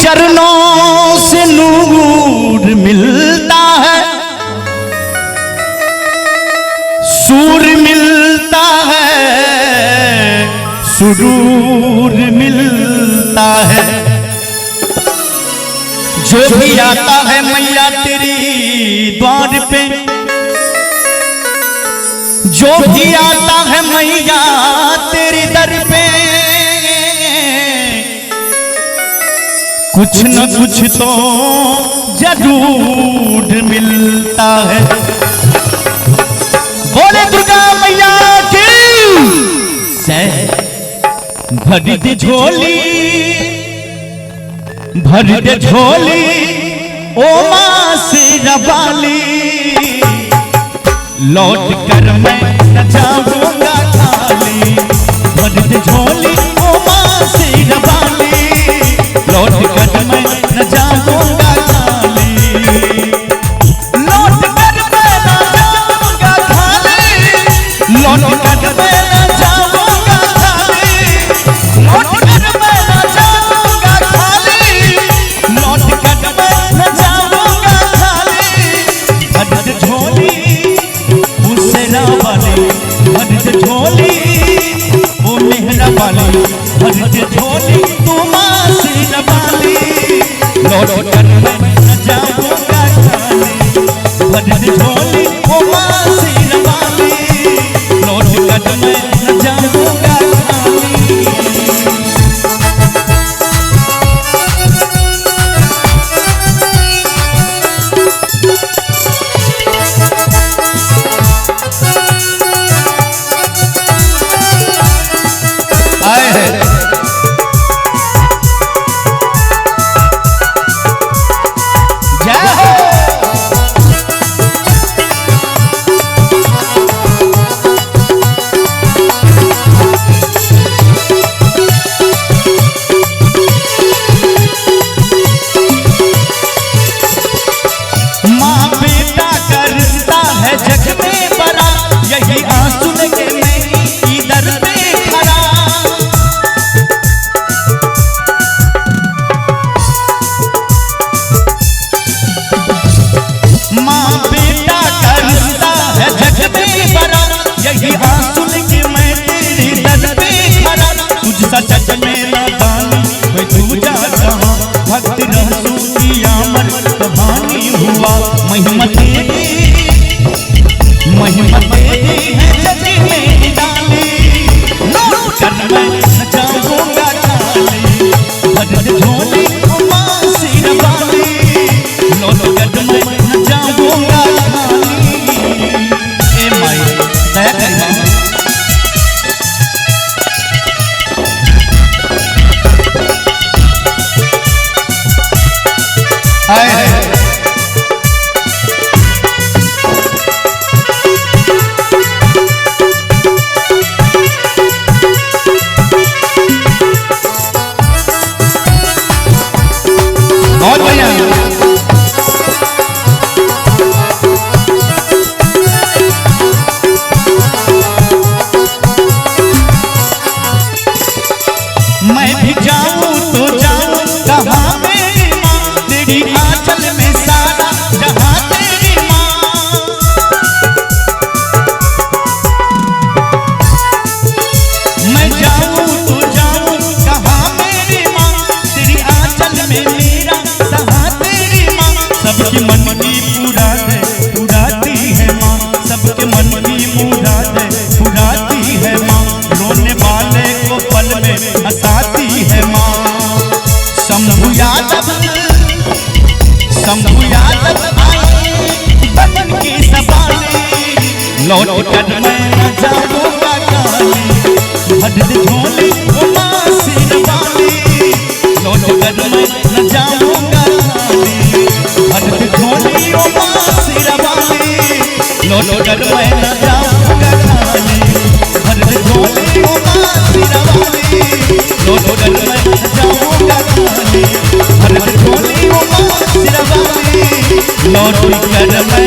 चरणों से नूर मिलता है, सूर मिलता है, सुरूर मिलता है। जो भी आता है मैया तेरी द्वार पे, जो भी आता है मैया तेरी दर पे, कुछ न कुछ तो जरूर मिलता है। बोले दुर्गा मैया की जय। भर दे झोली, भर दे झोली ओ मां शेरा वाली, लौट कर मैं न जाऊंगा खाली। भर दे झोली ओ मां शेरा वाली, लौट कर मैं न जाऊंगा खाली। लौट कर मैं न जाऊंगा खाली, लौट कर मैं न जाऊंगा खाली, लौट कर मैं न जाऊंगा खाली, लौट कर मैं न जाऊंगा खाली। भर दे झोली ओ शेरा वाली, भर दे झोली ओ मेहरा वाली, भर दे झोली तू मां शेरा वाली, लौट कर मैं न जाऊंगा खाली। भर दे झोली ओ मां शेरा वाली, लौट कर मैं न जाऊंगा खाली। आए हैं जय हो। माँ बेटा का रिश्ता है जग में बड़ा, यही आंसू लेके मैं इधर पे खड़ा। माँ बेटा का रिश्ता है जग में बड़ा, यही आंसू लेके मैं तेरे दर पे खड़ा। तुझसा जग में ना दानी मैं तू जा कहाँ, भक्त रहसू की आमर कहानी हुआ। महिमा तेरी है जग में डाली, लौट कर मैं न जाऊंगा खाली। भर दे झोली ओ मां शेरा वाली, लौट कर मैं न जाऊंगा खाली। ए माई दया कर मां। आए हैं बहुत बढ़िया। मैं भी जाऊं तो जाऊं कहाँ मेरी माँ, तेरी आंचल में सारा जहां तेरी माँ। मैं जाऊं तो जाऊं कहाँ मेरी माँ, तेरी आंचल में मेरा सहा तेरी माँ। सबके मन की पुराती है माँ, सबके मन की पुराती है माँ। रोने वाले को पल में हंसाती है माँ। शंभु यादव आए बन के सवाले, लौट कर मैं न जाऊंगा खाली। भर दे झोली ओ मां शेरा वाली, लौट कर मैं न जाऊंगा खाली। भर दे झोली ओ मां शेरा वाली, लौट कर मैं न जाऊंगा खाली। भर दे झोली ओ मां शेरा वाली, लौट कर मैं न जाऊंगा खाली। भर दे झोली ओ मां शेरा वाली, लौट कर मैं